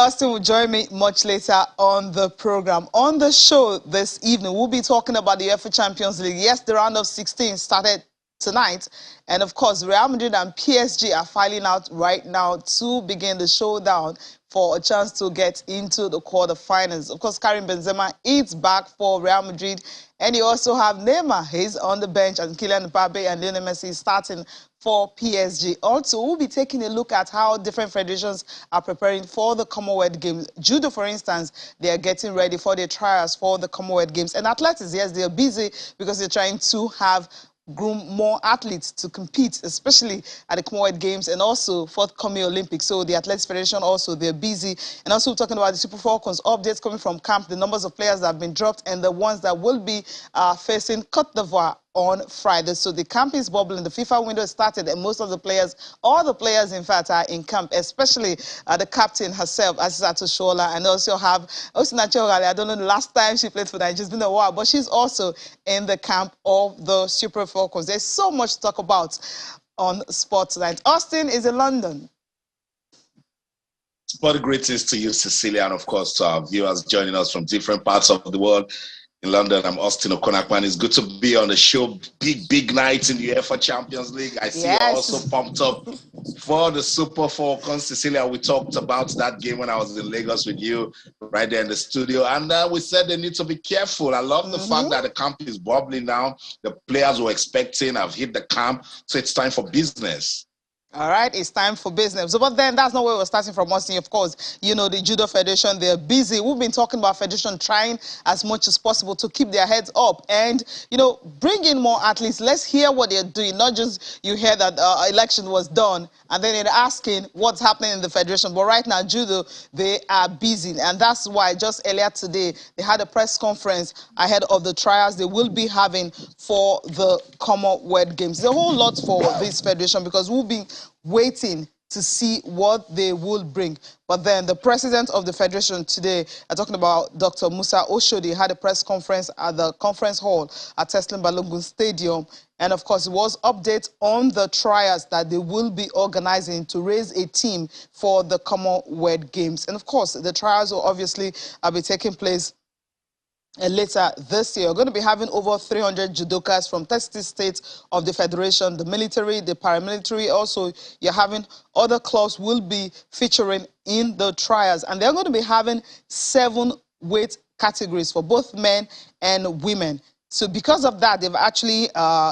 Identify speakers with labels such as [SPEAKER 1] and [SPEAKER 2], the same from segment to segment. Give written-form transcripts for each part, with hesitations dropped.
[SPEAKER 1] Austin will join me much later on the program. On the show this evening, we'll be talking about the UEFA Champions League. Yes, the round of 16 started tonight. And of course, Real Madrid and PSG are filing out right now to begin the showdown for a chance to get into the quarterfinals. Of course, Karim Benzema is back for Real Madrid. And you also have Neymar. He's on the bench. And Kylian Mbappe and Lionel Messi starting for PSG. Also, we'll be taking a look at how different federations are preparing for the Commonwealth Games. Judo, for instance, they are getting ready for their trials for the Commonwealth Games. And athletics, yes, they are busy because they're trying to groom more athletes to compete, especially at the Commonwealth Games and also forthcoming Olympics. So the Athletics Federation also, they're busy. And also talking about the Super Falcons, updates coming from camp, the numbers of players that have been dropped and the ones that will be facing Côte d'Ivoire on Friday. So the camp is bubbling. The FIFA window started and most of the players, all the players in fact, are in camp, especially the captain herself, Azizatou Shola, and also have Osinachi Ogale. I don't know the last time she played for Nigeria. It's been a while, but she's also in the camp of the Super Falcons. There's so much to talk about on Sports Night. Austin is in London.
[SPEAKER 2] Sport greetings to you, Cecilia, and of course to our viewers joining us from different parts of the world. In London, I'm Austin Okonakman. It's good to be on the show. Big night in the UEFA Champions League. I see you also pumped up for the Super Falcons. Cecilia, we talked about that game when I was in Lagos with you right there in the studio. And we said they need to be careful. I love the fact that the camp is bubbling now. The players were expecting have hit the camp. So it's time for business.
[SPEAKER 1] All right, it's time for business. So, but then that's not where we're starting from, Austin. Of course, you know, the Judo Federation, they're busy. We've been talking about Federation trying as much as possible to keep their heads up and, you know, bring in more athletes. Let's hear what they're doing. Not just you hear that election was done and then they're asking what's happening in the Federation. But right now, Judo, they are busy. And that's why just earlier today, they had a press conference ahead of the trials they will be having for the Commonwealth Games. There's a whole lot for this Federation because we'll be waiting to see what they will bring. But then the president of the Federation today, talking about Dr. Musa Oshodi, had a press conference at the conference hall at Teslim Balogun Stadium. And of course, it was updates on the trials that they will be organizing to raise a team for the Commonwealth Games. And of course, the trials will obviously be taking place later this year. We're going to be having over 300 judokas from 30 states of the Federation, the military, the paramilitary. Also, you're having other clubs will be featuring in the trials. And they're going to be having 7 weight categories for both men and women. So because of that, they've actually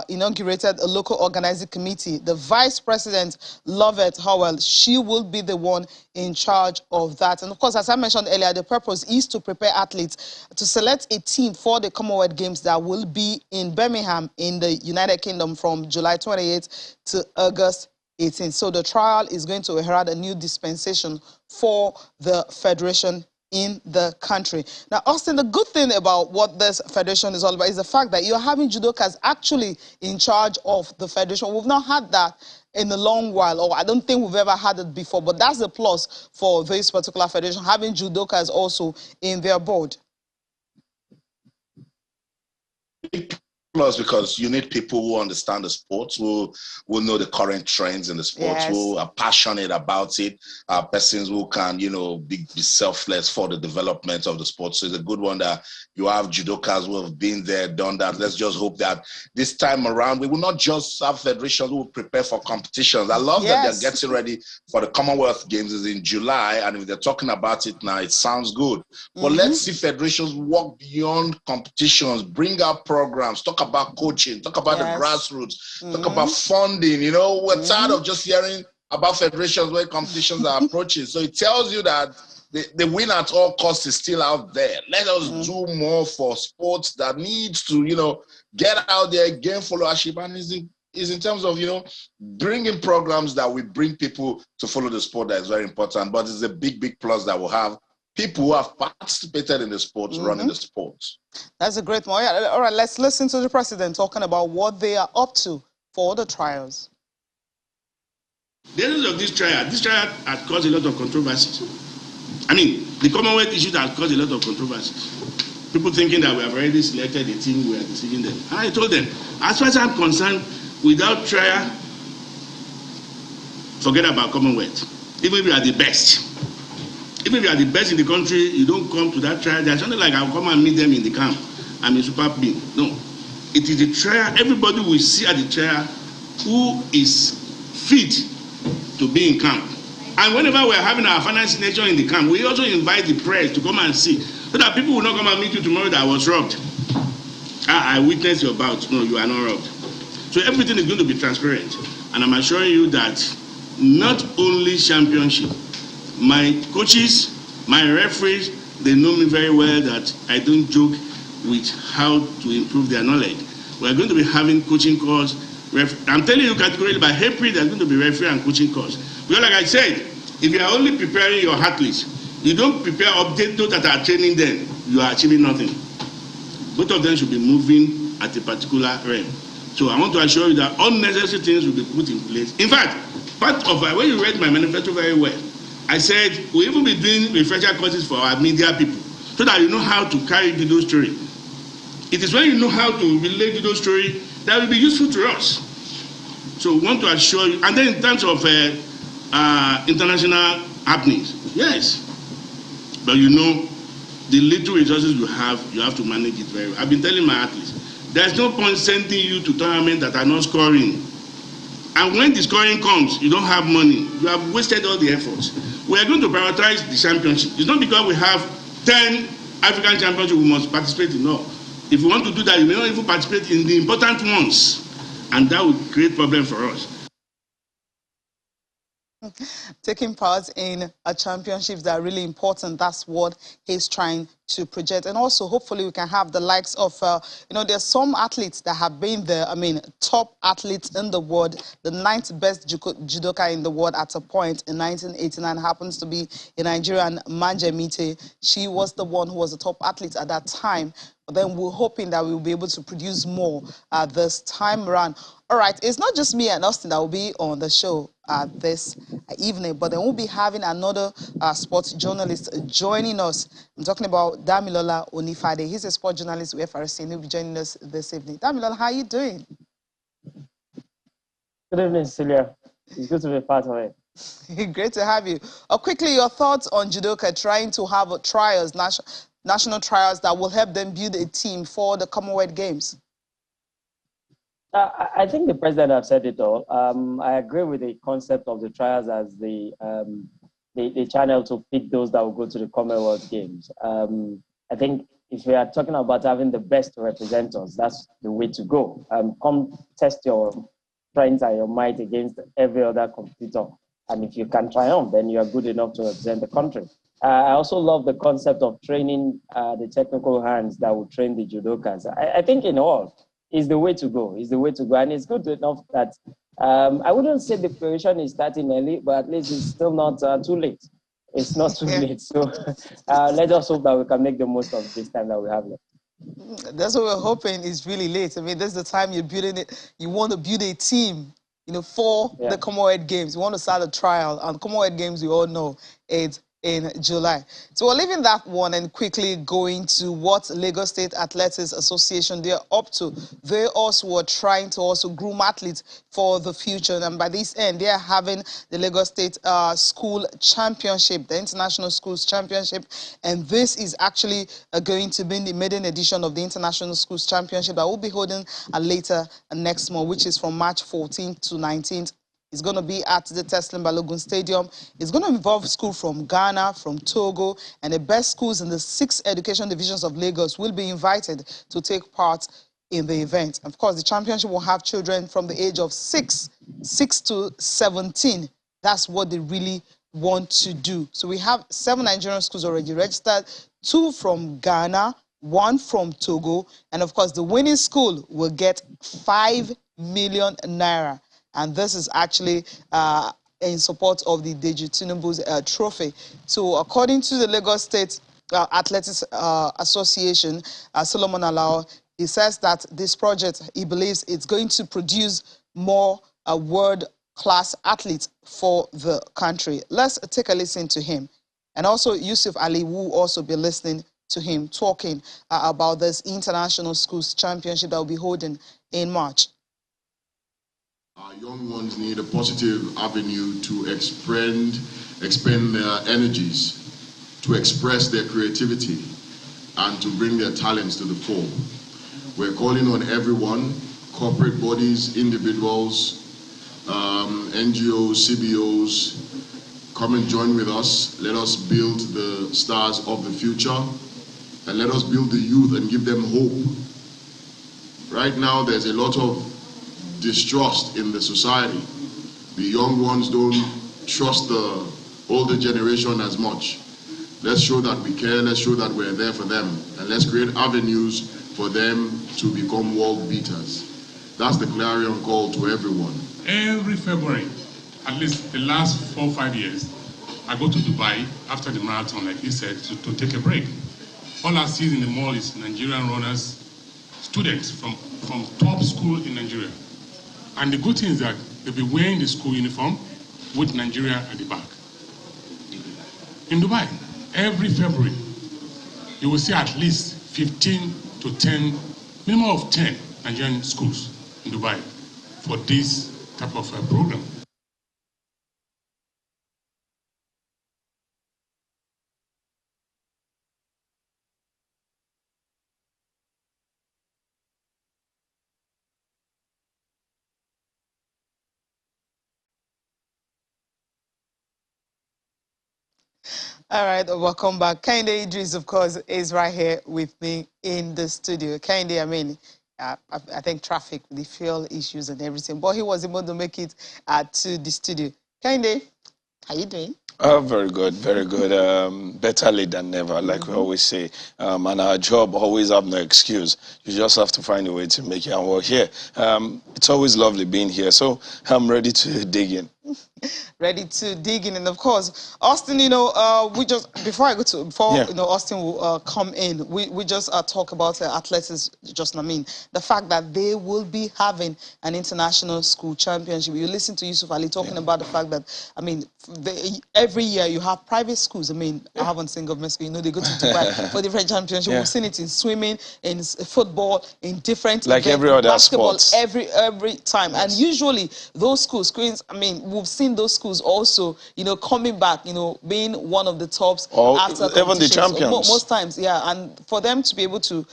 [SPEAKER 1] inaugurated a local organizing committee. The vice president, Lovett Howell, she will be the one in charge of that. And of course, as I mentioned earlier, the purpose is to prepare athletes to select a team for the Commonwealth Games that will be in Birmingham in the United Kingdom from July 28th to August 18th. So the trial is going to herald a new dispensation for the Federation in the country. Now, Austin, the good thing about what this federation is all about is the fact that you're having judokas actually in charge of the federation. We've not had that in a long while, or I don't think we've ever had it before, but that's a plus for this particular federation, having judokas also in their board.
[SPEAKER 2] Plus, because you need people who understand the sports, who know the current trends in the sports, who are passionate about it, persons who can, you know, be selfless for the development of the sport. So it's a good one that you have judokas who have been there, done that. Let's just hope that this time around, we will not just have federations who will prepare for competitions. I love that they're getting ready for the Commonwealth Games is in July, and if they're talking about it now, it sounds good. But let's see federations walk beyond competitions, bring out programs, talk about coaching, talk about the grassroots, talk about funding. You know, we're tired of just hearing about federations where competitions are approaching. So it tells you that the win at all costs is still out there. Let us do more for sports that needs to, you know, get out there, gain followership, and is in terms of, you know, bringing programs that will bring people to follow the sport. That is very important. But it's a big plus that will have people who have participated in the sports running the sports. That's
[SPEAKER 1] a great one. Yeah. All right, let's listen to the president talking about what they are up to for the trials.
[SPEAKER 3] The essence of this trial has caused a lot of controversies. I mean, the Commonwealth issue has caused a lot of controversies. People thinking that we have already selected a team, we are deceiving them. And I told them, as far as I'm concerned, without trial, forget about Commonwealth. Even if we are the best, Even if you are the best in the country, you don't come to that trial. There's something like I'll come and meet them in the camp. I'm a super being. No. It is the trial. Everybody will see at the trial who is fit to be in camp. And whenever we're having our final signature in the camp, we also invite the press to come and see, so that people will not come and meet you tomorrow that I was robbed. I witnessed your bout. No, you are not robbed. So everything is going to be transparent. And I'm assuring you that not only championship, my coaches, my referees, they know me very well that I don't joke with how to improve their knowledge. We're going to be having coaching course. I'm telling you categorically, by April, there's going to be referee and coaching course. Because like I said, if you are only preparing your athletes, you don't prepare update those that are training them, you are achieving nothing. Both of them should be moving at a particular realm. So I want to assure you that unnecessary things will be put in place. In fact, part of when you read my manifesto very well, I said we'll even be doing refresher courses for our media people so that you know how to carry video story. It is when you know how to relay video story that will be useful to us. So we want to assure you. And then in terms of international happenings, yes. But you know, the little resources you have to manage it very well. I've been telling my athletes, there's no point sending you to tournaments that are not scoring. And when the scoring comes, you don't have money. You have wasted all the efforts. We are going to prioritize the championship. It's not because we have 10 African championships we must participate in. No. If we want to do that, you may not even participate in the important ones. And that will create problem for us.
[SPEAKER 1] Taking part in a championships that are really important. That's what he's trying to project. And also, hopefully, we can have the likes of, there's some athletes that have been top athletes in the world. The 9th best judoka in the world at a point in 1989 happens to be a Nigerian, Manjemite. She was the one who was a top athlete at that time. But then we're hoping that we'll be able to produce more this time around. All right, it's not just me and Austin that will be on the show this evening, but then we'll be having another sports journalist joining us. I'm talking about Damilola Onifade. He's a sports journalist with FRC, and he'll be joining us this evening. Damilola, how are you doing?
[SPEAKER 4] Good evening, Celia. It's good to be part of it.
[SPEAKER 1] Great to have you. Quickly, your thoughts on judoka trying to have trials, national trials that will help them build a team for the Commonwealth Games?
[SPEAKER 4] I think the president has said it all. I agree with the concept of the trials as the channel to pick those that will go to the Commonwealth Games. I think if we are talking about having the best representatives, that's the way to go. Come test your strength and your might against every other competitor. And if you can triumph, then you are good enough to represent the country. I also love the concept of training the technical hands that will train the judokas. I think in all, is the way to go. Is the way to go, and it's good enough that I wouldn't say the preparation is starting early, but at least it's still not too late. It's not too late. So let us hope that we can make the most of this time that we have left.
[SPEAKER 1] That's what we're hoping. It's really late. I mean, this is the time you're building it. You want to build a team, for the Commonwealth Games. You want to start a trial, and Commonwealth Games, we all know, it's in July. So we're leaving that one and quickly going to what Lagos State Athletics Association they're up to. They also were trying to also groom athletes for the future. And by this end, they're having the Lagos State School Championship, the International Schools Championship. And this is actually going to be the maiden edition of the International Schools Championship that will be holding later next month, which is from March 14th to 19th. It's going to be at the Teslim Balogun Stadium. It's going to involve schools from Ghana, from Togo, and the best schools in the 6 education divisions of Lagos will be invited to take part in the event. Of course, the championship will have children from the age of 6 to 17. That's what they really want to do. So we have 7 Nigerian schools already registered, 2 from Ghana, 1 from Togo, and of course, the winning school will get 5 million naira. And this is actually in support of the Deji Tinubu's trophy. So according to the Lagos State Athletics Association, Solomon Alao, he says that this project, he believes it's going to produce more world-class athletes for the country. Let's take a listen to him. And also Yusuf Ali will also be listening to him talking about this International Schools Championship that will be holding in March.
[SPEAKER 5] Our young ones need a positive avenue to expend their energies to express their creativity and to bring their talents to the fore. We're calling on everyone, corporate bodies, individuals, NGOs, CBOs, come and join with us. Let us build the stars of the future, and let us build the youth and give them hope. Right now, there's a lot of distrust in the society. The young ones don't trust the older generation as much. Let's show that we care, let's show that we're there for them, and let's create avenues for them to become world beaters. That's the clarion call to everyone.
[SPEAKER 6] Every February, at least the last 4 or 5 years, I go to Dubai after the marathon, like he said, to take a break. All I see in the mall is Nigerian runners, students from top school in Nigeria. And the good thing is that they'll be wearing the school uniform with Nigeria at the back. In Dubai, every February, you will see at least 15 to 10, minimum of 10 Nigerian schools in Dubai for this type of program.
[SPEAKER 1] All right, welcome back. Kehinde Idris, of course, is right here with me in the studio. Kehinde, I mean, I think traffic, the fuel issues and everything, but he was able to make it to the studio. Kehinde, how you doing?
[SPEAKER 7] Very good, very good. Better late than never, like we always say. And our job always have no excuse. You just have to find a way to make it. And we're here. It's always lovely being here. So I'm ready to dig in.
[SPEAKER 1] Ready to dig in, and of course, Austin. You know, we just before you know, Austin will come in. We just talk about athletics. Just, I mean, the fact that they will be having an international school championship. You listen to Yusuf Ali talking about the fact that, I mean, every year you have private schools. I mean, I haven't seen government school. You know, they go to Dubai for different championships. We've seen it in swimming, in football, in different
[SPEAKER 7] like
[SPEAKER 1] events,
[SPEAKER 7] every other
[SPEAKER 1] basketball,
[SPEAKER 7] sports.
[SPEAKER 1] every time. Yes. And usually those schools, I mean, we've seen those schools also, you know, coming back, you know, being one of the tops after
[SPEAKER 7] even the champions.
[SPEAKER 1] Most times, yeah. And for them to be able to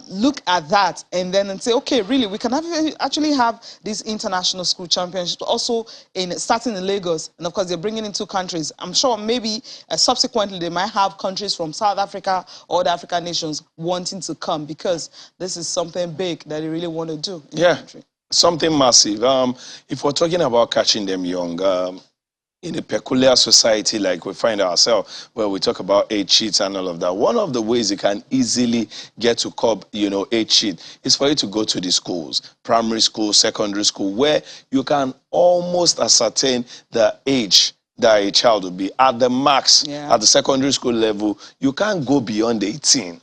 [SPEAKER 1] look at that and then say, okay, really, we can actually have these international school championships also starting in Lagos. And of course, they're bringing in 2 countries. I'm sure maybe subsequently they might have countries from South Africa or the African nations wanting to come, because this is something big that they really want to do in the country.
[SPEAKER 7] Something massive. If we're talking about catching them young, in a peculiar society like we find ourselves, where we talk about age cheats and all of that, one of the ways you can easily get to curb, you know, age cheat is for you to go to the schools, primary school, secondary school, where you can almost ascertain the age that a child will be. At the max, at the secondary school level, you can't go beyond 18.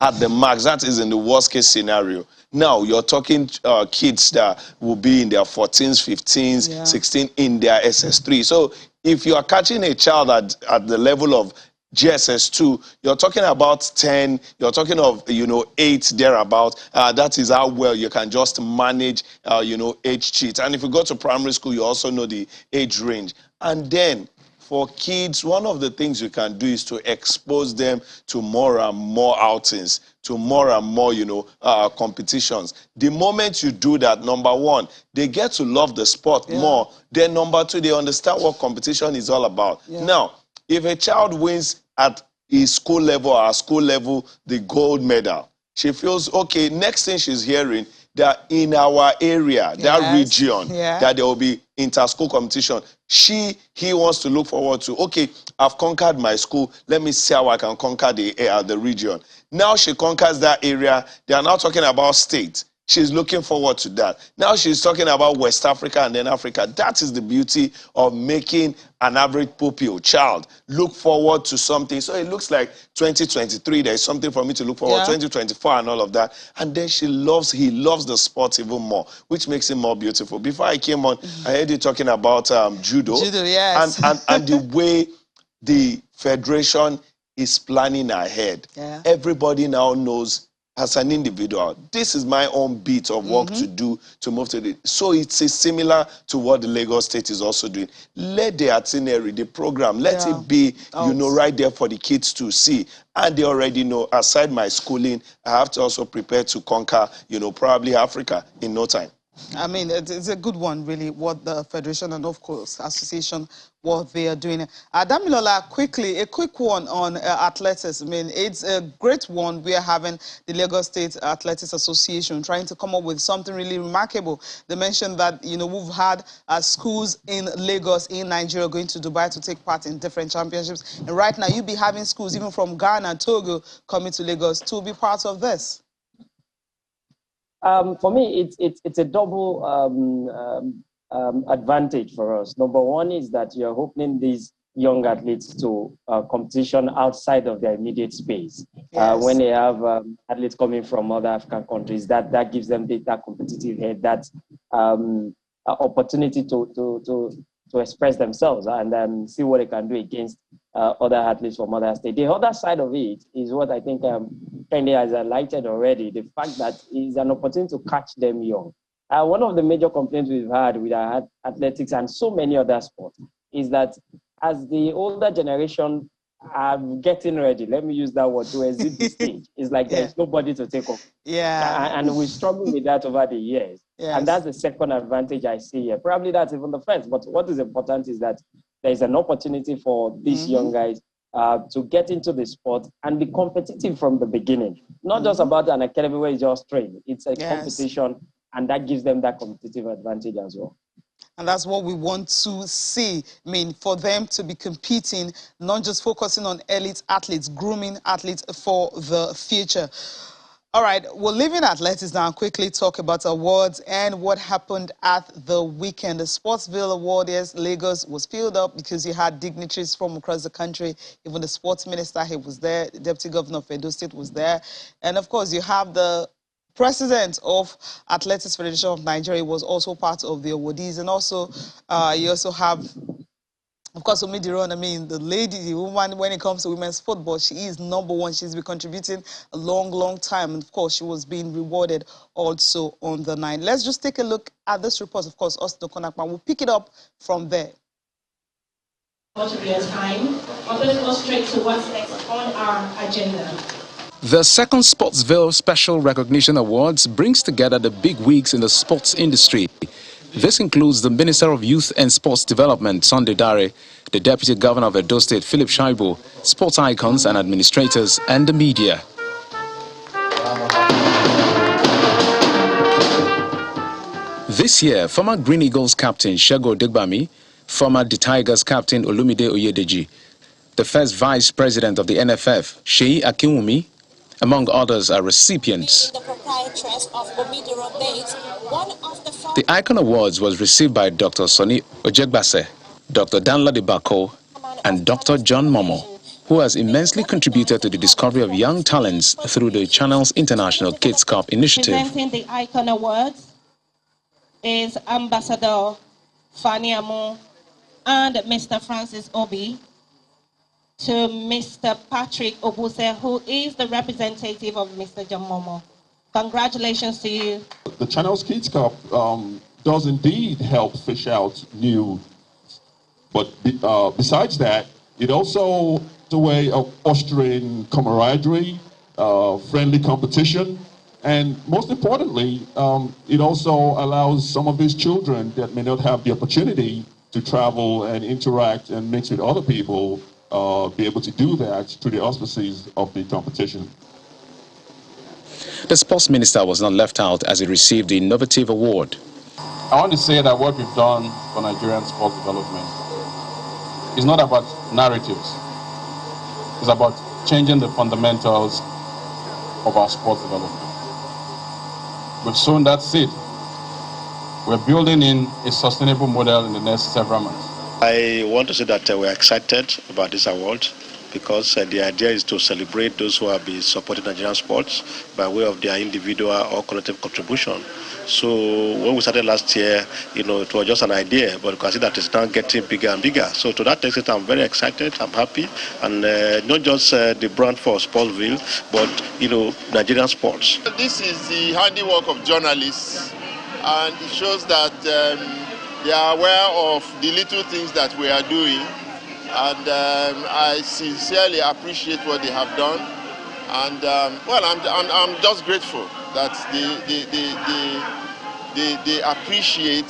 [SPEAKER 7] At the max, that is in the worst case scenario. Now, you're talking kids that will be in their 14s, 15s, 16 in their SS3. So if you are catching a child at the level of GSS2, you're talking about 10, you're talking of, you know, 8 thereabout. That is how well you can just manage, you know, age cheats. And if you go to primary school, you also know the age range. And then for kids, one of the things you can do is to expose them to more and more outings, to more and more, you know, competitions. The moment you do that, number one, they get to love the sport more. Then number two, they understand what competition is all about. Now, if a child wins at his school level or her school level the gold medal, she feels, okay, next thing she's hearing, that in our area, that region, that there will be inter-school competition. He wants to look forward to, okay, I've conquered my school. Let me see how I can conquer the region. Now she conquers that area. They are now talking about state. She's looking forward to that. Now she's talking about West Africa and then Africa. That is the beauty of making an average pupil child look forward to something. So it looks like 2023, there's something for me to look forward to, 2024 and all of that. And then he loves the sport even more, which makes it more beautiful. Before I came on, I heard you talking about judo.
[SPEAKER 1] Judo, yes.
[SPEAKER 7] And the way the federation is planning ahead. Everybody now knows as an individual, this is my own bit of work to do to move to the... So it's similar to what the Lagos State is also doing. Let the itinerary, the program, let it be, you know, right there for the kids to see. And they already know, aside my schooling, I have to also prepare to conquer, you know, probably Africa in no time.
[SPEAKER 1] I mean, it's a good one, really, what the Federation and, of course, Association, what they are doing. Damilola, quickly, a quick one on athletics. I mean, it's a great one. We are having the Lagos State Athletics Association trying to come up with something really remarkable. They mentioned that, you know, we've had schools in Lagos, in Nigeria, going to Dubai to take part in different championships. And right now, you'll be having schools, even from Ghana, Togo, coming to Lagos to be part of this.
[SPEAKER 4] For me, it's a double advantage for us. Number one is that you're opening these young athletes to competition outside of their immediate space. Yes. When they have athletes coming from other African countries, that gives them that competitive head, that opportunity to express themselves and see what they can do against other athletes from other states. The other side of it is what I think Kende has highlighted already, the fact that it's an opportunity to catch them young. One of the major complaints we've had with our athletics and so many other sports is that as the older generation are getting ready, let me use that word, to exit the stage, it's like there's nobody to take off. And we struggle with that over the years. Yes. And that's the second advantage I see here. Probably that's even the first, but what is important is that there's an opportunity for these young guys to get into the sport and be competitive from the beginning. Not just about an academy where you just train. It's a competition, and that gives them that competitive advantage as well.
[SPEAKER 1] And that's what we want to see. I mean, for them to be competing, not just focusing on elite athletes, grooming athletes for the future. All right, we're leaving athletics now and quickly talk about awards and what happened at the weekend. The Sportsville Award, yes, Lagos was filled up because you had dignitaries from across the country. Even the sports minister, he was there. The deputy governor of Edo State was there. And of course, you have the president of Athletics Federation of Nigeria was also part of the awardees. And also, you also have, of course, Omidiron, I mean, the lady, the woman, when it comes to women's football, she is #1. She's been contributing a long, long time. And, of course, she was being rewarded also on the 9th. Let's just take a look at this report. Of course, Austin Konakman will pick it up from there.
[SPEAKER 8] Much of your time. I'll just go straight to what's next on our agenda.
[SPEAKER 9] The second Sportsville Special Recognition Awards brings together the big wigs in the sports industry. This includes the Minister of Youth and Sports Development, Sunday Dare, the Deputy Governor of Edo State, Philip Shaibu, sports icons and administrators, and the media. This year, former Green Eagles captain Shego Degbami, former The Tigers captain Olumide Oyedeji, the first Vice President of the NFF, Sheyi Akinwumi, among others, are recipients. The Icon Awards was received by Dr. Sonny Ojegbase, Dr. Danladi Bako, and Dr. John Momo, who has immensely contributed to the discovery of young talents through the Channel's International Kids Cup initiative.
[SPEAKER 8] Presenting the Icon Awards is Ambassador Fanny Amo and Mr. Francis Obi, to Mr. Patrick Obuse, who is the representative of Mr. John Momo. Congratulations to you.
[SPEAKER 10] The Channel's Kids Cup does indeed help fish out new, but besides that, it also is a way of fostering camaraderie, friendly competition, and most importantly, it also allows some of these children that may not have the opportunity to travel and interact and mix with other people be able to do that through the auspices of the competition.
[SPEAKER 9] The sports minister was not left out as he received the innovative award.
[SPEAKER 11] I want to say that what we've done for Nigerian sports development is not about narratives. It's about changing the fundamentals of our sports development. We've sown that seed. We're building in a sustainable model in the next several months.
[SPEAKER 12] I want to say that we're excited about this award because the idea is to celebrate those who have been supporting Nigerian sports by way of their individual or collective contribution So when we started last year, it was just an idea, but you can see that it's now getting bigger and bigger. So to that extent, I'm very excited, I'm happy, and not just the brand for Sportsville, but, Nigerian sports.
[SPEAKER 13] This is the handiwork of journalists, and it shows that they are aware of the little things that we are doing, and I sincerely appreciate what they have done. And well, I'm just grateful that they appreciate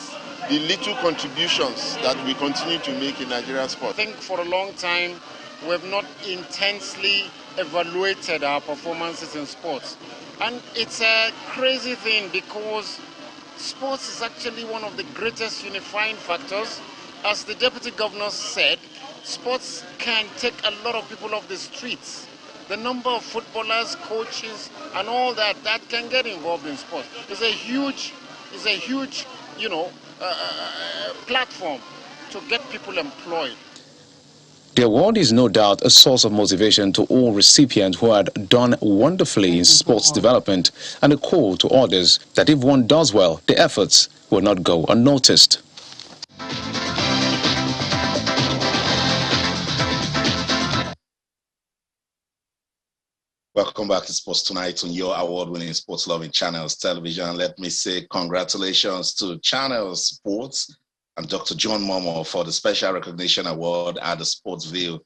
[SPEAKER 13] the little contributions that we continue to make in Nigerian sport.
[SPEAKER 14] I think for a long time we have not intensely evaluated our performances in sports, and it's a crazy thing because sports is actually one of the greatest unifying factors. As the deputy governor said, sports can take a lot of people off the streets. The number of footballers, coaches, and all that can get involved in sports is a huge, platform to get people employed.
[SPEAKER 9] The award is no doubt a source of motivation to all recipients who had done wonderfully in sports development, and a call to others that if one does well, the efforts will not go unnoticed.
[SPEAKER 2] Welcome back to Sports Tonight on your award-winning sports-loving Channels Television. Let me say congratulations to Channels Sports and Dr. John Momo for the Special Recognition Award at the Sportsville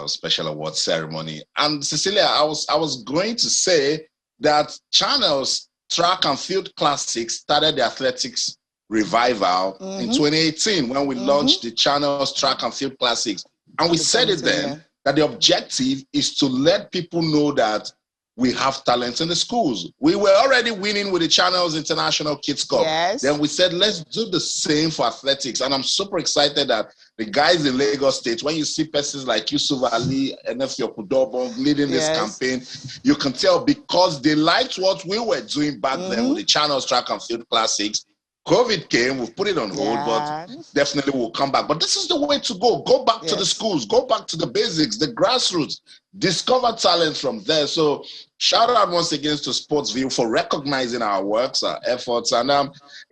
[SPEAKER 2] Special Award Ceremony. And Cecilia, I was going to say that Channels Track and Field Classics started the athletics revival in 2018 when we launched the Channels Track and Field Classics. And we said it then, that the objective is to let people know that we have talents in the schools. We were already winning with the Channels International Kids Cup.
[SPEAKER 1] Yes.
[SPEAKER 2] Then we said, let's do the same for athletics. And I'm super excited that the guys in Lagos State, when you see persons like Yusuf Ali and Efio Kudobong leading this campaign, you can tell because they liked what we were doing back then with the Channels Track and Field Classics. COVID came, we've put it on hold, but definitely we'll come back. But this is the way to go. Go back to the schools, go back to the basics, the grassroots, discover talent from there. So shout out once again to Sportsville for recognizing our works, our efforts. And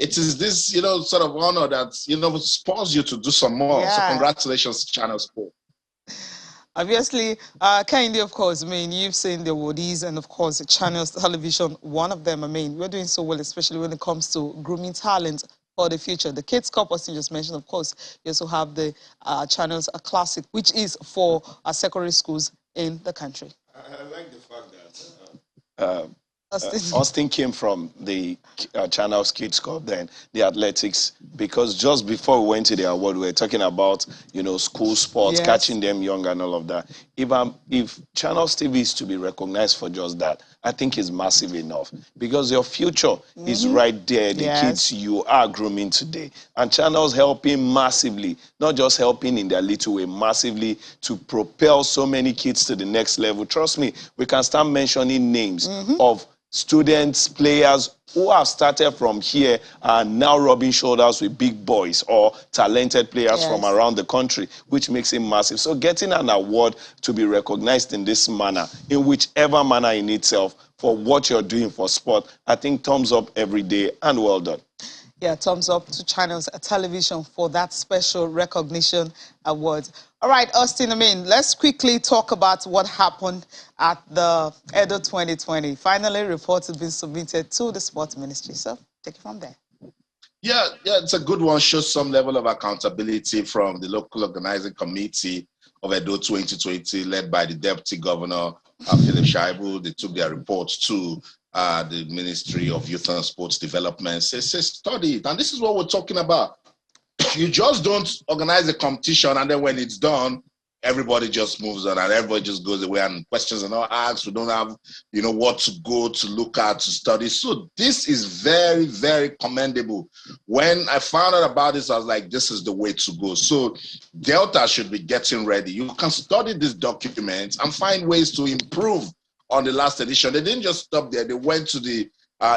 [SPEAKER 2] it is this, sort of honor that, spurs you to do some more. So congratulations to Channel Sport.
[SPEAKER 1] Obviously, Kehinde, of course, you've seen the awardees, and of course, Channels Television, one of them. We're doing so well, especially when it comes to grooming talent for the future. The Kids Cup, as you just mentioned, of course, you also have the Channels Classic, which is for secondary schools in the country.
[SPEAKER 7] I like the fact that Austin came from the Channels Kids Cup, then the athletics, because just before we went to the award, we were talking about, school sports, catching them young and all of that. If Channels TV is to be recognized for just that, I think it's massive enough, because your future is right there, the kids you are grooming today. And Channels helping massively, not just helping in their little way, massively to propel so many kids to the next level. Trust me, we can start mentioning names of students, players who have started from here and now rubbing shoulders with big boys or talented players from around the country, which makes it massive. So getting an award to be recognized in this manner, in whichever manner in itself, for what you're doing for sport, I think thumbs up every day and well done.
[SPEAKER 1] Yeah, thumbs up to Channels Television for that special recognition award. All right, Austin, let's quickly talk about what happened at the Edo 2020. Finally, reports have been submitted to the Sports Ministry. So take it from there.
[SPEAKER 2] Yeah, it's a good one. Shows some level of accountability from the local organizing committee of Edo 2020, led by the Deputy Governor, Philip Shaibu. They took their reports to the Ministry of Youth and Sports Development. Say, study it. And this is what we're talking about. You just don't organize a competition and then when it's done, everybody just moves on and everybody just goes away and questions are not asked. We don't have, what to go to look at, to study. So this is very, very commendable. When I found out about this, I was like, this is the way to go. So Delta should be getting ready. You can study these documents and find ways to improve on the last edition. They didn't just stop there. They went to the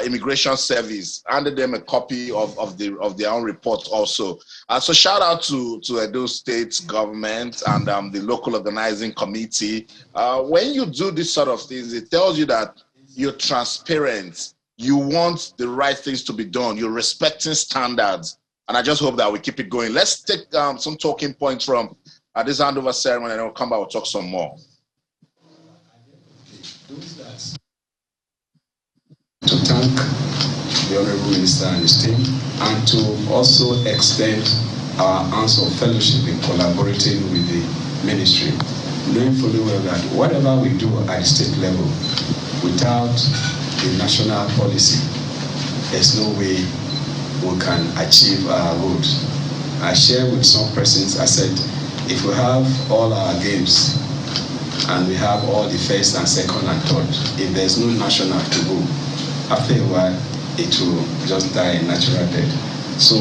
[SPEAKER 2] Immigration Service, handed them a copy of their own report also. So shout out to Edo State government and the local organizing committee. When you do this sort of things, it tells you that you're transparent, you want the right things to be done. You're respecting standards. And I just hope that we keep it going. Let's take some talking points from this handover ceremony, and then we'll come back, we'll talk some more.
[SPEAKER 15] To thank the Honorable Minister and his team, and to also extend our ounce of fellowship in collaborating with the ministry, knowing fully well that whatever we do at the state level, without the national policy, there's no way we can achieve our goals. I share with some persons, I said, if we have all our games and we have all the first and second and third, if there's no national to go, after a while, it will just die a natural death. So,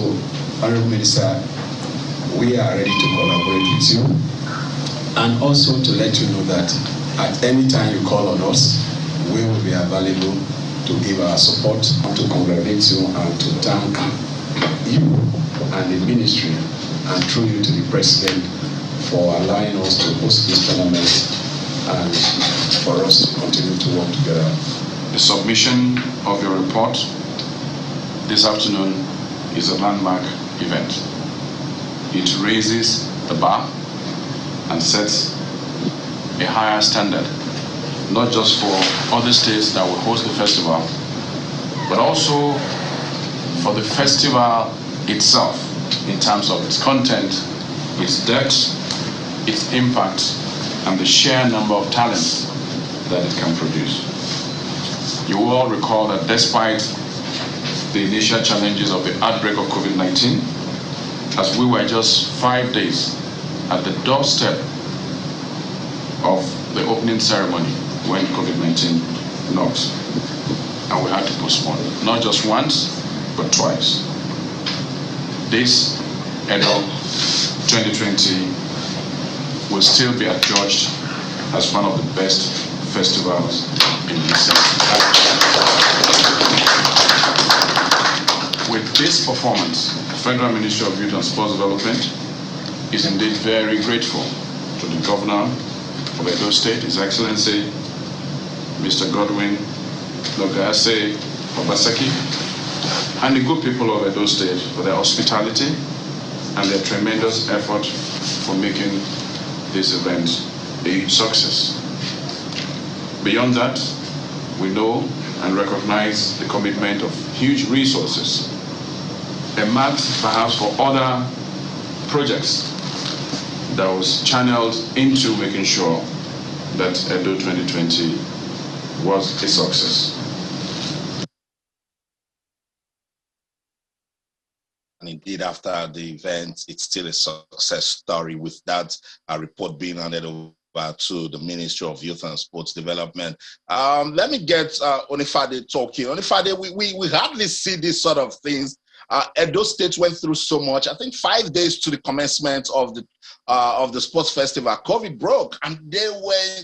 [SPEAKER 15] Honorable Minister, we are ready to collaborate with you, and also to let you know that at any time you call on us, we will be available to give our support, and to congratulate you and to thank you and the ministry, and through you to the President, for allowing us to host this tournament and for us to continue to work together.
[SPEAKER 11] The submission of your report this afternoon is a landmark event. It raises the bar and sets a higher standard, not just for other states that will host the festival, but also for the festival itself in terms of its content, its depth, its impact, and the sheer number of talents that it can produce. You will all recall that despite the initial challenges of the outbreak of COVID-19, as we were just 5 days at the doorstep of the opening ceremony when COVID-19 knocked, and we had to postpone, not just once, but twice. This Edo 2020 will still be adjudged as one of the best festivals in the city. With this performance, the Federal Ministry of Youth and Sports Development is indeed very grateful to the Governor of Edo State, His Excellency, Mr. Godwin Logase Obaseki, and the good people of Edo State for their hospitality and their tremendous effort for making this event a huge success. Beyond that, we know and recognize the commitment of huge resources, earmarked perhaps for other projects, that was channeled into making sure that Edo 2020 was a success.
[SPEAKER 2] And indeed, after the event, it's still a success story, with that report being handed over to the Ministry of Youth and Sports Development. Let me get Onifade talking. Onifade, we hardly see these sort of things. Edo State went through so much. I think 5 days to the commencement of the sports festival, COVID broke, and they were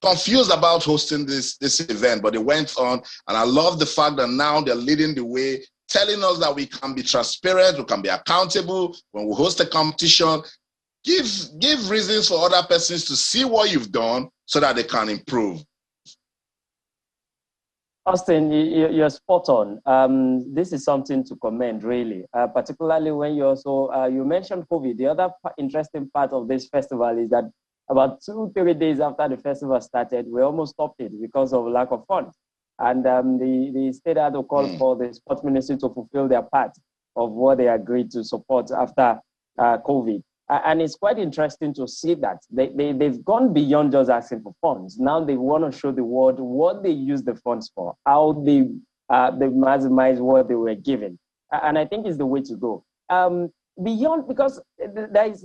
[SPEAKER 2] confused about hosting this event, but they went on. And I love the fact that now they're leading the way, telling us that we can be transparent, we can be accountable when we host a competition. Give reasons for other persons to see what you've done so that they can improve.
[SPEAKER 4] Austin, you're spot on. This is something to commend, really, particularly when you also, you mentioned COVID. The other interesting part of this festival is that about 2-3 days after the festival started, we almost stopped it because of lack of funds. And the state had to call for the sports ministry to fulfill their part of what they agreed to support after COVID. And it's quite interesting to see that they've gone beyond just asking for funds. Now they want to show the world what they use the funds for, how they maximize what they were given. And I think it's the way to go. Beyond, because there is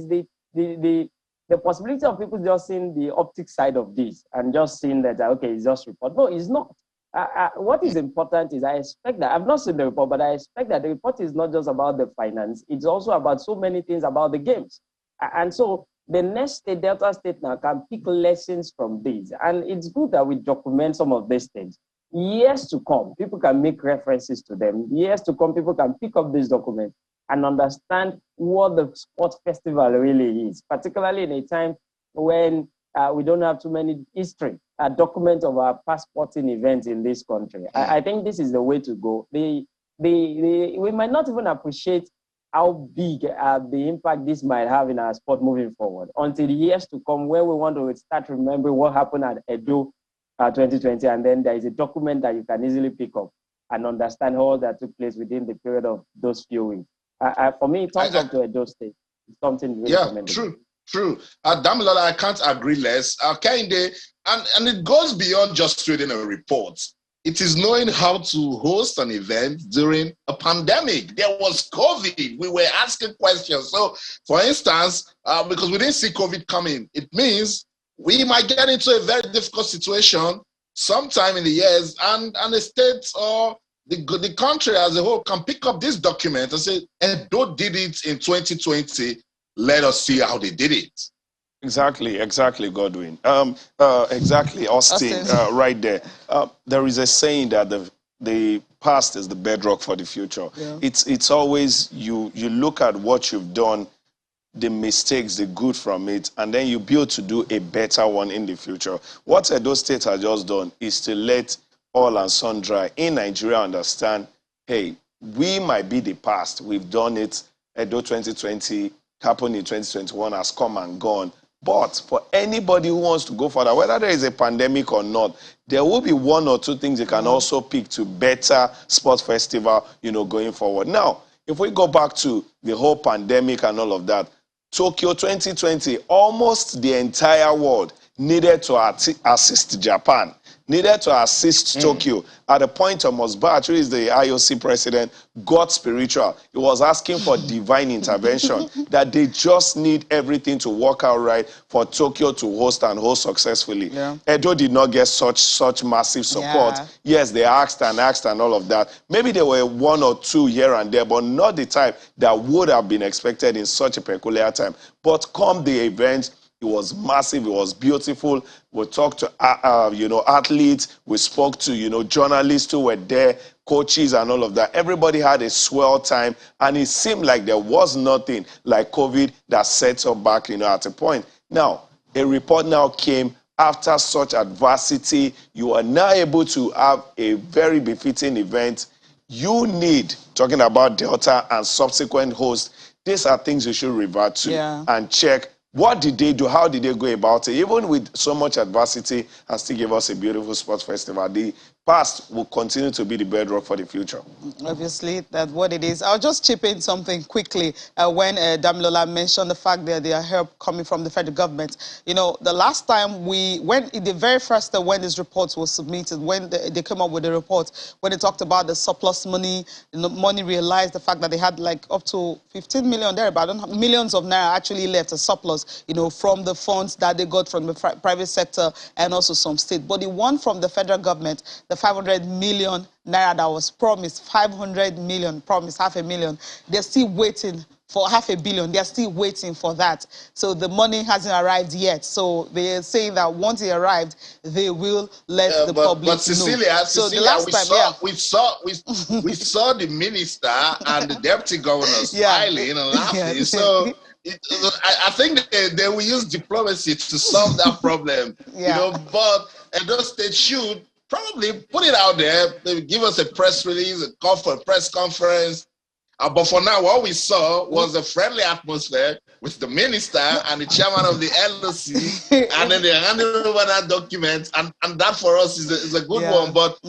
[SPEAKER 4] the possibility of people just seeing the optic side of this and just seeing that, okay, it's just report. No, it's not. What is important is I expect that, I've not seen the report, but I expect that the report is not just about the finance, it's also about so many things about the games. And so the next state, Delta State now, can pick lessons from this. And it's good that we document some of these things. Years to come, people can make references to them. Years to come, people can pick up this document and understand what the sports festival really is, particularly in a time when we don't have too many history, a document of our passporting events in this country. I think this is the way to go. We might not even appreciate how big the impact this might have in our sport moving forward until the years to come, where we want to start remembering what happened at Edo 2020, and then there is a document that you can easily pick up and understand all that took place within the period of those few weeks. For me, thumbs up to Edo State. It's something really commendable.
[SPEAKER 2] True. Damilola, I can't agree less. Kehinde, and it goes beyond just reading a report. It is knowing how to host an event during a pandemic. There was COVID. We were asking questions. So, for instance, because we didn't see COVID coming, it means we might get into a very difficult situation sometime in the years, and the state or the country as a whole can pick up this document and say, Edo did it in 2020. Let us see how they did it.
[SPEAKER 7] Exactly, Godwin. Exactly, Austin. Right there. There is a saying that the past is the bedrock for the future. Yeah. It's always you look at what you've done, the mistakes, the good from it, and then you build to do a better one in the future. What Edo State has just done is to let all and sundry in Nigeria understand, hey, we might be the past. We've done it. Edo 2020 happened in 2021, has come and gone. But for anybody who wants to go further, whether there is a pandemic or not, there will be one or two things you can also pick to better sports festival, going forward. Now, if we go back to the whole pandemic and all of that, Tokyo 2020, almost the entire world needed to assist Japan, needed to assist Tokyo. At the point, Thomas Bach, who is the IOC president, got spiritual. He was asking for divine intervention, that they just need everything to work out right for Tokyo to host and host successfully. Yeah. Edo did not get such massive support. Yeah. Yes, they asked and all of that. Maybe there were one or two here and there, but not the type that would have been expected in such a peculiar time. But come the event, it was massive. It was beautiful. We talked to, athletes. We spoke to, journalists who were there, coaches and all of that. Everybody had a swell time, and it seemed like there was nothing like COVID that set us back, at a point. Now, a report now came after such adversity. You are now able to have a very befitting event. You need, talking about Delta and subsequent hosts, these are things you should revert to and check. What did they do? How did they go about it? Even with so much adversity, and still give us a beautiful sports festival. The past will continue to be the bedrock for the future. Obviously, that's what it is. I'll just chip in something quickly when Damilola mentioned the fact that there are help coming from the federal government. The last time the very first time when this report was submitted, when they came up with the report, when they talked about the surplus money, money realized the fact that they had like up to 15 million there, but millions of naira actually left a surplus, from the funds that they got from the private sector and also some state. But the one from the federal government, the 500 million naira that was promised, 500 million, promised $500,000, they're still waiting for $500 million. They're still waiting for that. So the money hasn't arrived yet. So they're saying that once it arrived, they will let the public know. But
[SPEAKER 2] Cecilia, the last time, we saw the minister and the deputy governor smiling and laughing. So I think they will use diplomacy to solve that problem. But Edo State should probably put it out there. They give us a press release, a call for a press conference. But for now, what we saw was a friendly atmosphere with the minister and the chairman of the LOC, and then they handed over that document, and that for us is a good one. But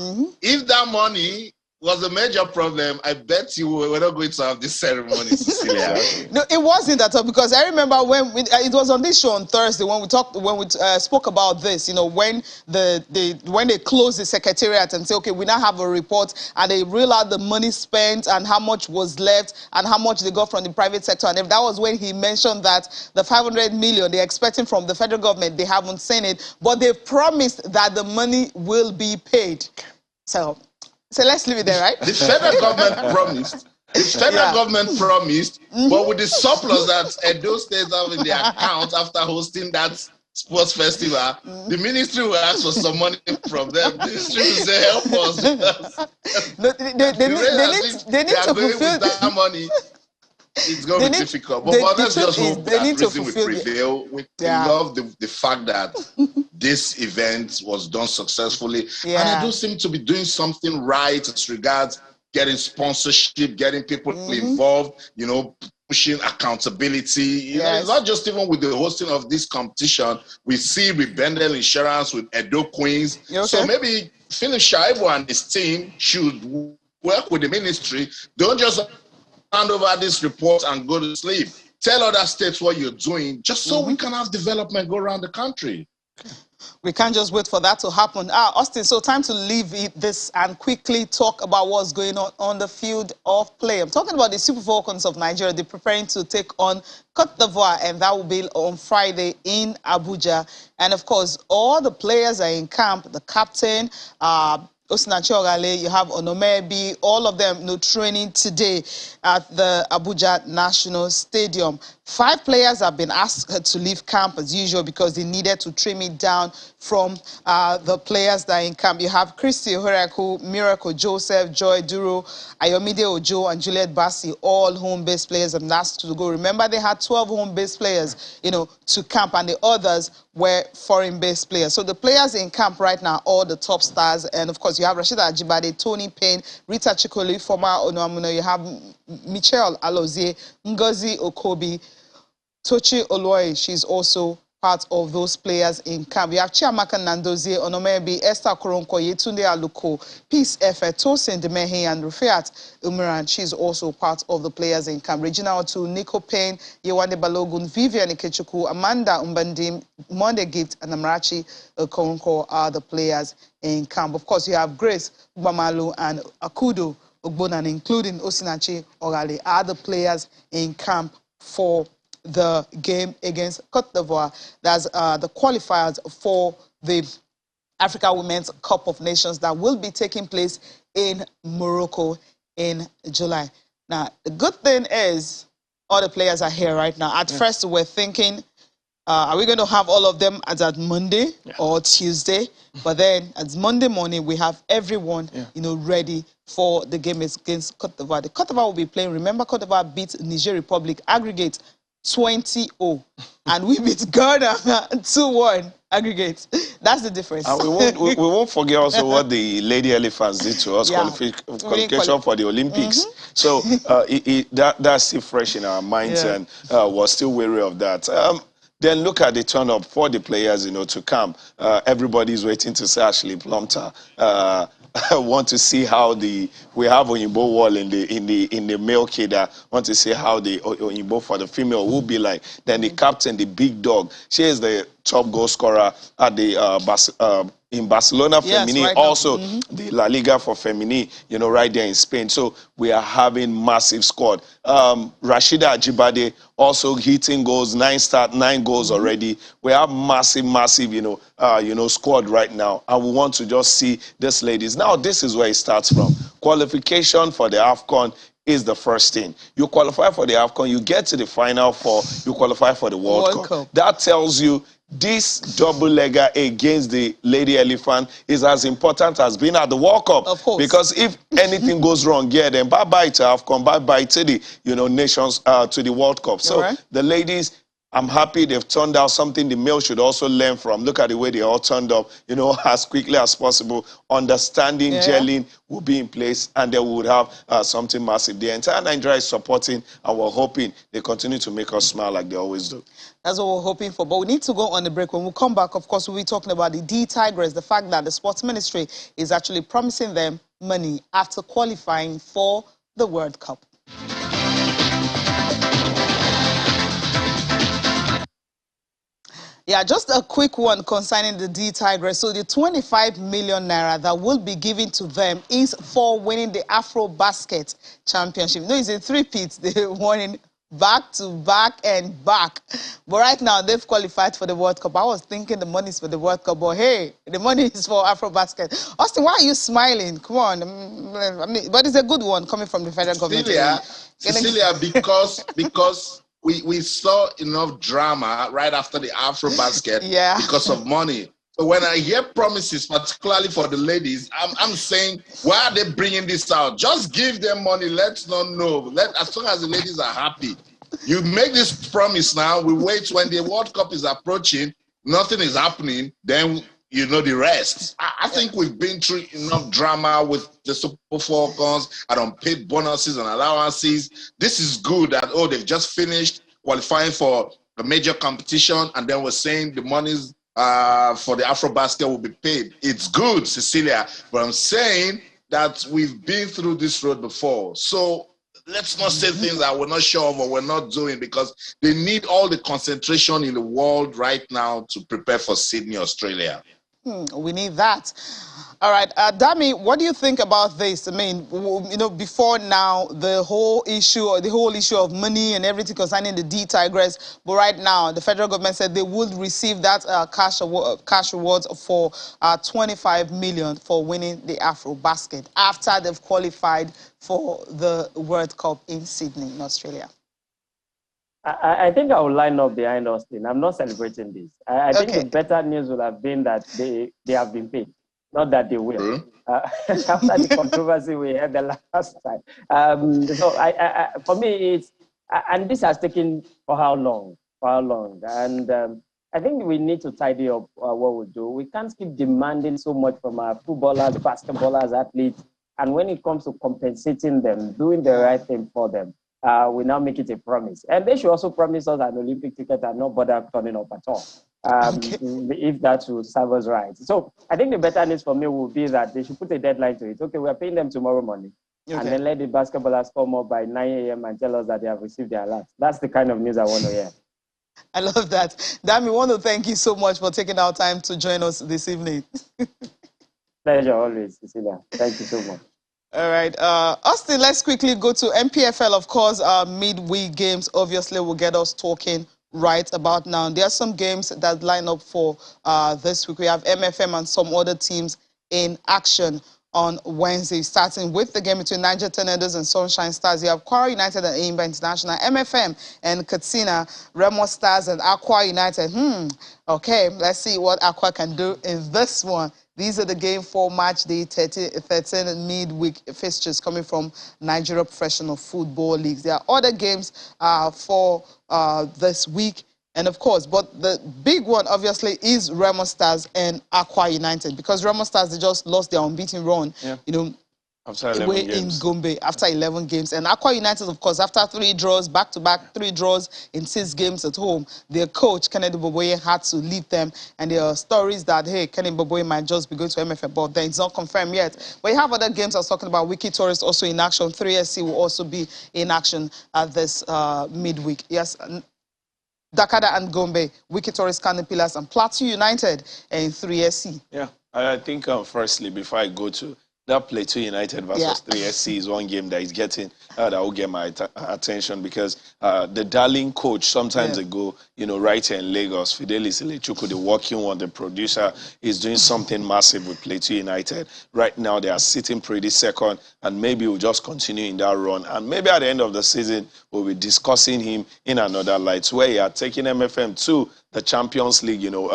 [SPEAKER 2] if that money was a major problem, I bet you we're not going to have this ceremony, Cecilia.
[SPEAKER 1] No, it wasn't at all, because I remember when it was on this show on Thursday when we spoke about this. When they closed the secretariat and say, okay, we now have a report, and they reel out the money spent and how much was left and how much they got from the private sector, and that was when he mentioned that the 500 million they're expecting from the federal government, they haven't seen it, but they've promised that the money will be paid. So let's leave it there, right?
[SPEAKER 2] The federal government promised. The federal government promised, but with the surplus that Edo State have in their account after hosting that sports festival, the ministry will ask for some money from them. The ministry will say, help us.
[SPEAKER 1] They need to fulfill
[SPEAKER 2] that money. it's going to be difficult. But let's just hope that reason will prevail. We love the fact that this event was done successfully. And I do seem to be doing something right as regards getting sponsorship, getting people involved, you know, pushing accountability. You know, it's not just even with the hosting of this competition. We see with Bendel Insurance, with Edo Queens. So maybe Philip Shaibu and his team should work with the ministry. Don't just hand over this report and go to sleep. Tell other states what you're doing, just so we can have development go around the country.
[SPEAKER 1] We can't just wait for that to happen. Austin, so time to leave this and quickly talk about what's going on the field of play. I'm talking about the Super Falcons of Nigeria. They're preparing to take on Côte d'Ivoire, and that will be on Friday in Abuja. And, of course, all the players are in camp. The captain, Osinachi Ogale, you have Onomebi, all of them training today at the Abuja National Stadium. 5 players have been asked to leave camp as usual because they needed to trim it down from the players that are in camp. You have Christy Oheraku, Miracle Joseph, Joy Duro, Ayomide Ojo, and Juliet Bassi, all home-based players have been asked to go. Remember, they had 12 home-based players, you know, to camp, and the others were foreign-based players. So the players in camp right now, all the top stars, and of course you have Rashida Ajibade, Tony Payne, Rita Chikoli, former Onoamuno, you have Michelle Alozie, Ngozi Okobi, Tochi Oloy, she's also part of those players in camp. We have Chiamaka Nandozie, Onomebi, Esther Koronko, Yetunde Aluko, Peace Efe, Tosin Demehi, and Rufiat Umiran. She's also part of the players in camp. Regina Otu, Nico Payne, Yewande Balogun, Vivian Ikechuku, Amanda Umbandim, Monde Gift, and Amarachi Koronko are the players in camp. Of course, you have Grace Ubamalu and Akudo Ogbonan, including Osinachi Ogale, are the players in camp for the game against Côte d'Ivoire. That's the qualifiers for the Africa Women's Cup of Nations that will be taking place in Morocco in July. Now, the good thing is all the players are here right now. At first, we're thinking, are we going to have all of them at Monday or Tuesday? But then, as Monday morning, we have everyone, you know, ready for the game against Côte d'Ivoire. The Côte d'Ivoire will be playing. Remember, Côte d'Ivoire beat Niger Republic aggregate 20-0, and we beat Ghana 2-1 aggregate. That's the difference.
[SPEAKER 7] And we won't forget also what the Lady Elephants did to us, qualification for the Olympics. So that's still fresh in our minds, and we're still wary of that. Then look at the turn-up for the players, you know, to camp. Everybody's waiting to see Ashley Plumter. I want to see how we have Oyinbo Wall in the male cadre. Want to see how the Oyinbo for the female will be like. Then the captain, the big dog. She is the top goal scorer at the in Barcelona Femini, right also the La Liga for Femini, you know, right there in Spain. So we are having massive squad. Rashida Ajibade also hitting goals, 9 goals already. We have massive, you know, squad right now, and we want to just see these ladies. Now, this is where it starts from. Qualification for the AFCON is the first thing. You qualify for the AFCON, you get to the final 4, you qualify for the World Cup. That tells you this double-legger against the Lady Elephant is as important as being at the World Cup.
[SPEAKER 1] Of course.
[SPEAKER 7] Because if anything goes wrong here, then bye-bye to AFCON, bye-bye to the, you know, nations, to the World Cup. So the ladies, I'm happy they've turned out something the male should also learn from. Look at the way they all turned up, you know, as quickly as possible. Understanding, gelling will be in place, and they would have something massive. The entire Nigeria is supporting, and we're hoping they continue to make us smile like they always do.
[SPEAKER 1] That's what we're hoping for. But we need to go on the break. When we come back, of course, we'll be talking about the D-Tigress, the fact that the sports ministry is actually promising them money after qualifying for the World Cup. Yeah, just a quick one concerning the D-Tigress. So the 25 million naira that will be given to them is for winning the Afro Basket Championship. No, it's in 3-peats. They won in back to back and back. But right now, they've qualified for the World Cup. I was thinking the money is for the World Cup, but hey, the money is for Afro Basket. Austin, why are you smiling? Come on. I mean, but it's a good one coming from the federal government.
[SPEAKER 2] Cecilia, because we saw enough drama right after the Afro Basket because of money. So when I hear promises, particularly for the ladies, I'm saying, why are they bringing this out? Just give them money. Let's not know. As long as the ladies are happy. You make this promise now. We wait when the World Cup is approaching. Nothing is happening. Then you know the rest. I think we've been through enough drama with the Super Falcons and unpaid bonuses and allowances. This is good that, oh, they've just finished qualifying for a major competition, and then we're saying the money's for the AfroBasket will be paid. It's good, Cecilia, but I'm saying that we've been through this road before. So let's not say things that we're not sure of or we're not doing, because they need all the concentration in the world right now to prepare for Sydney, Australia.
[SPEAKER 1] We need that. All right, Dami, what do you think about this? I mean, you know, before now, the whole issue of money and everything concerning the D-Tigress, but right now, the federal government said they would receive that cash rewards for 25 million for winning the AfroBasket after they've qualified for the World Cup in Sydney, in Australia.
[SPEAKER 4] I think I will line up behind Austin. I'm not celebrating this. I think the better news would have been that they have been paid, not that they will. After the controversy we had the last time. So for me, it's, and this has taken for how long? And I think we need to tidy up what we do. We can't keep demanding so much from our footballers, basketballers, athletes. And when it comes to compensating them, doing the right thing for them, we now make it a promise. And they should also promise us an Olympic ticket and not bother turning up at all. If that will serve us right. So I think the better news for me would be that they should put a deadline to it. Okay, we're paying them tomorrow morning. And then let the basketballers come up by 9 a.m. and tell us that they have received their alert. That's the kind of news I want to hear.
[SPEAKER 1] I love that. Dami, I want to thank you so much for taking our time to join us this evening.
[SPEAKER 4] Pleasure always, Cecilia. Thank you so much.
[SPEAKER 1] All right. Austin, let's quickly go to MPFL. Of course, midweek games obviously will get us talking right about now. There are some games that line up for this week. We have MFM and some other teams in action on Wednesday, starting with the game between Niger Tornadoes and Sunshine Stars. You have Kwara United and Aimba International, MFM and Katsina, Remo Stars and Aqua United. Okay, let's see what Aqua can do in this one. These are the game for match day 13 midweek fixtures coming from Nigeria Professional Football Leagues. There are other games for this week. And of course, but the big one obviously is Remo Stars and Aqua United, because Remo Stars, they just lost their unbeaten run, you know,
[SPEAKER 7] after 11 games.
[SPEAKER 1] In Gombe after 11 games. And Aqua United, of course, after 3 draws, back-to-back 3 draws in 6 games at home, their coach, Kennedy Boboye, had to leave them. And there are stories that, hey, Kennedy Boboye might just be going to MFF, but then it's not confirmed yet. But you have other games I was talking about. Wiki Tourist also in action. 3SC will also be in action at this midweek. Yes. Dakada and Gombe, Wiki Tourist, Canopilas, and Plateau United in 3SC.
[SPEAKER 7] Yeah, I think firstly, before I go to that Plateau United versus 3SC is one game that is getting, that will get my attention, because the darling coach sometimes ago, you know, right here in Lagos, Fidelis Ilechuku, the working one, the producer, is doing something massive with Plateau United. Right now, they are sitting pretty second, and maybe we'll just continue in that run. And maybe at the end of the season, we'll be discussing him in another light, where he are taking MFM to the Champions League, you know,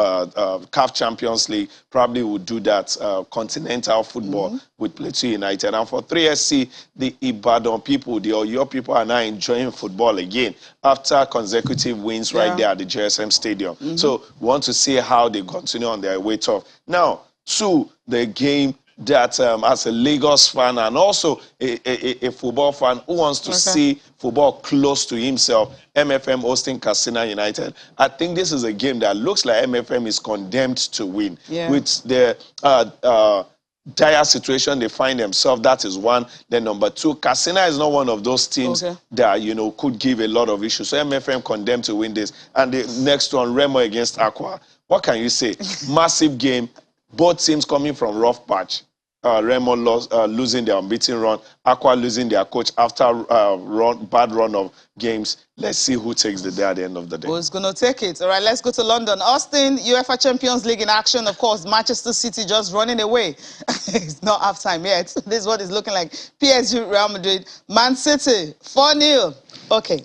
[SPEAKER 7] CAF Champions League. Probably would do that continental football with Plateau United. And for 3SC, the Ibadan people, the Oyo people are now enjoying football again after consecutive wins right there at the JSM Stadium. So we want to see how they continue on their way tough. Now, to the game that as a Lagos fan and also a football fan who wants to see football close to himself, MFM hosting Katsina United. I think this is a game that looks like MFM is condemned to win. With the dire situation they find themselves, that is one. Then number two, Katsina is not one of those teams that, you know, could give a lot of issues. So MFM condemned to win this. And the next one, Remo against Aqua. What can you say? Massive game. Both teams coming from rough patch. Remo losing their unbeaten run, Aqua losing their coach after bad run of games. Let's see who takes the day at the end of the day.
[SPEAKER 1] Who's going to take it? All right, let's go to London. Austin, UEFA Champions League in action. Of course, Manchester City just running away. It's not half time yet. This is what it's looking like. PSG, Real Madrid, Man City, 4-0. Okay.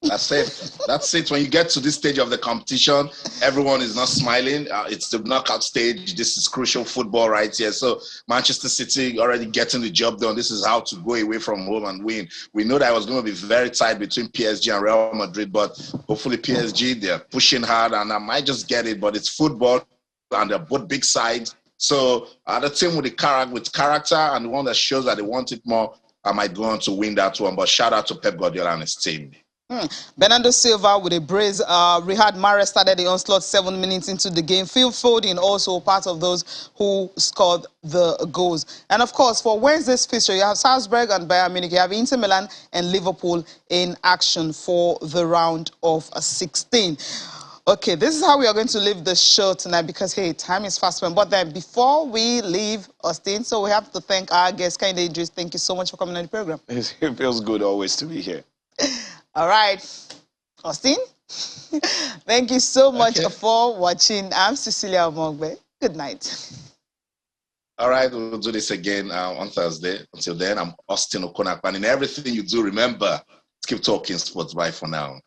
[SPEAKER 2] That's it. That's it. When you get to this stage of the competition, everyone is not smiling. It's the knockout stage. This is crucial football right here. So Manchester City already getting the job done. This is how to go away from home and win. We know that it was going to be very tight between PSG and Real Madrid, but hopefully PSG, they're pushing hard, and I might just get it, but it's football, and they're both big sides. So the team with character and the one that shows that they want it more, I might go on to win that one. But shout out to Pep Guardiola and his team.
[SPEAKER 1] Bernardo Silva with a brace. Riyad Mahrez started the onslaught 7 minutes into the game. Phil Foden also part of those who scored the goals. And of course, for Wednesday's fixture, you have Salzburg and Bayern Munich. You have Inter Milan and Liverpool in action for the round of 16. Okay, this is how we are going to leave the show tonight because, hey, time is fast spent. But then before we leave Austin, so we have to thank our guest, Kehinde Idris. Thank you so much for coming on the program.
[SPEAKER 7] It feels good always to be here.
[SPEAKER 1] All right, Austin, thank you so much for watching. I'm Cecilia Omogbe. Good night.
[SPEAKER 2] All right, we'll do this again on Thursday. Until then, I'm Austin Okonakpan. In everything you do, remember, keep talking sports. Bye for now.